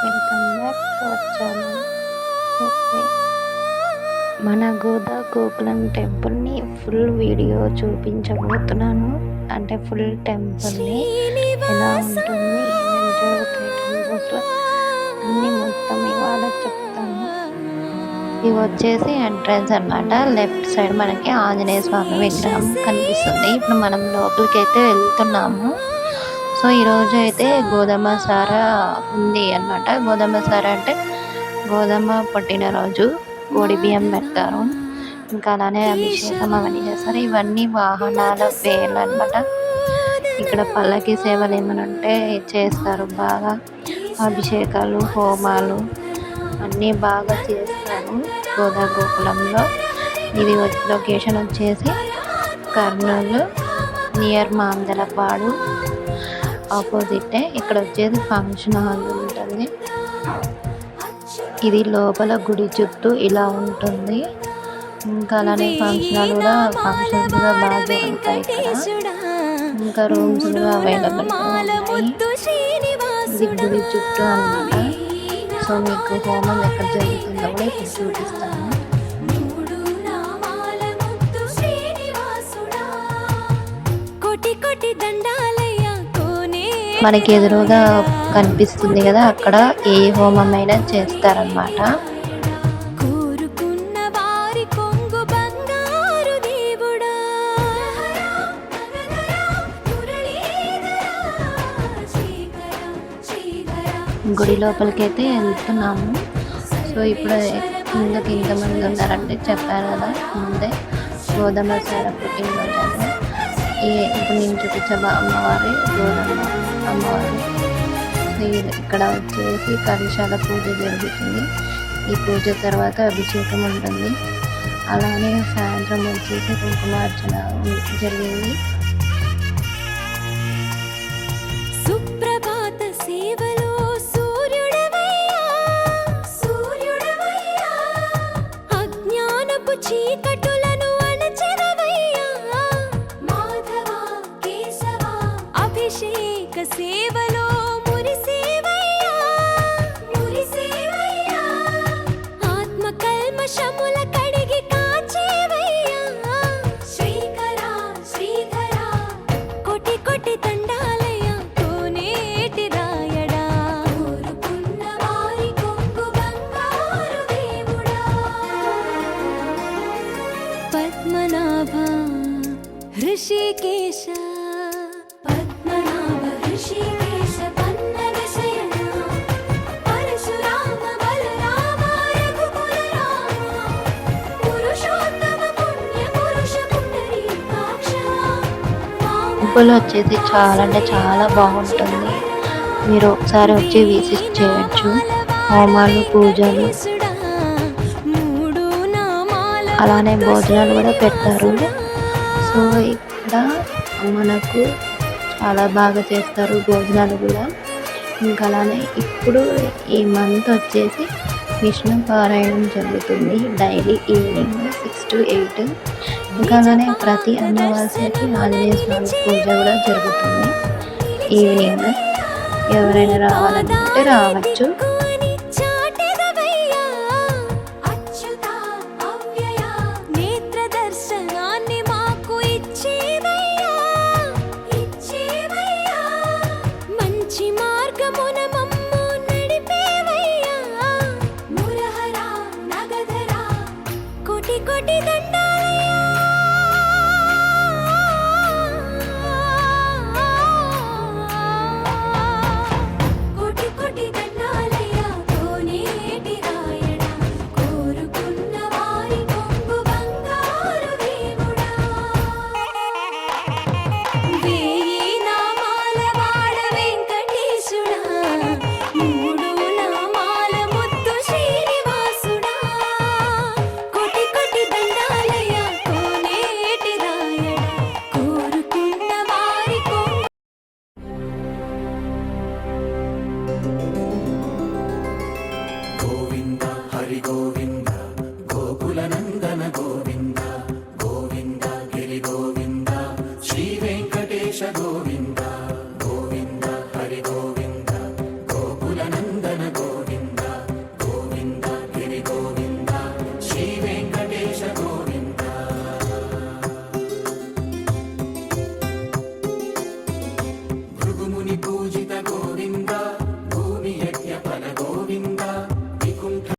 Welcome back to our channel. Okay, మన గోకులం టెంపుల్ని full video చూపించబోతున్నాను. అంటే ఫుల్ టెంపుల్ని ఎలా ఉంటుంది, ఏమేమి జరుగుతాయి టెంపుల్స్లో అన్నీ మొత్తం ఇవాళ చెప్తాను. ఇవి వచ్చేసి ఎంట్రన్స్ అన్నమాట. లెఫ్ట్ సైడ్ మనకి ఆంజనేయ స్వామి విగ్రహం కనిపిస్తుంది. ఇప్పుడు మనం లోపలికి అయితే వెళ్తున్నాము. సో ఈరోజు అయితే గోధుమ సారా ఉంది అన్నమాట. గోధుమ సారా అంటే గోధుమ పుట్టినరోజు, కోడి బియ్యం పెడతారు. ఇంకా అలానే అభిషేకం అవన్నీ చేస్తారు. ఇవన్నీ వాహనాల పేర్లు అన్నమాట. ఇక్కడ పల్లకి సేవలు ఏమైనా ఉంటే చేస్తారు. బాగా అభిషేకాలు, హోమాలు అన్నీ బాగా చేస్తారు గోకులంలో. ఇది లొకేషన్ వచ్చేసి కర్నూలు నియర్ మాందలపాడు ఆపోజిటే. ఇక్కడ వచ్చేసి ఫంక్షన్ హాల్ ఉంటుంది. ఇది లోపల గుడి చుట్టూ ఇలా ఉంటుంది. ఇంకా అలానే ఫంక్షన్ హాల్ కూడా, ఫంక్షన్స్ కూడా బాగా జరుగుతాయి ఇక్కడ. ఇంకా రూమ్స్ కూడా అవైలబుల్గా ఉన్నాయి. ఇది గుడి చుట్టూ అన్నమాట. సో మీకు హోమం ఎక్కడ జరుగుతుందో కూడా ఇప్పుడు చూపిస్తాను. మనకి ఎదురుగా కనిపిస్తుంది కదా, అక్కడ ఏ హోమం అయినా చేస్తారన్నమాట. గుడి లోపలికి అయితే వెళ్తున్నాము. సో ఇప్పుడు కిందకి ఇంతమంది ఉన్నారంటే చెప్పారు కదా ముందే, గోధుమ సారా పుట్టినరోజు అంటే. ఇప్పుడు నేను చూపించే అమ్మవారి గోధుమ అమ్మవారు. ఇక్కడ వచ్చేసి కలశాల పూజ జరుగుతుంది. ఈ పూజ తర్వాత అభిషేకం ఉంటుంది. అలానే సాయంత్రం వచ్చేసి కుంకుమార్చన జరిగింది. సేవలో మురిసేవయ్యా, మురిసేవయ్యా, ఆత్మ కల్మషముల కడిగి కాచేవయ్యా, శ్రీకర శ్రీధర కోటి కోటి దండాలయ్యా, కోనేటి రాయడా, కోరుకున్న వారి కొంగు బంగారు దేవుడా. పద్మనాభ హృషికేశ, టెంపుల్ వచ్చేసి చాలా అంటే చాలా బాగుంటుంది. మీరు ఒకసారి వచ్చి విజిట్ చేయొచ్చు. హోమాలు, పూజలు, అలానే భోజనాలు కూడా పెడతారు. సో ఇక్కడ మనకు చాలా బాగా చేస్తారు భోజనాలు కూడా. ఇంకా అలానే ఇప్పుడు ఈ మంత్ వచ్చేసి విష్ణు పారాయణం జరుగుతుంది డైలీ ఈవినింగ్ 6 to 8. ఇంకా అలానే ప్రతి అమావాస్యకి ఆంజనేయ స్వామి పూజ కూడా జరుగుతుంది ఈవినింగ్. ఎవరైనా రావాలనుకుంటే రావచ్చు.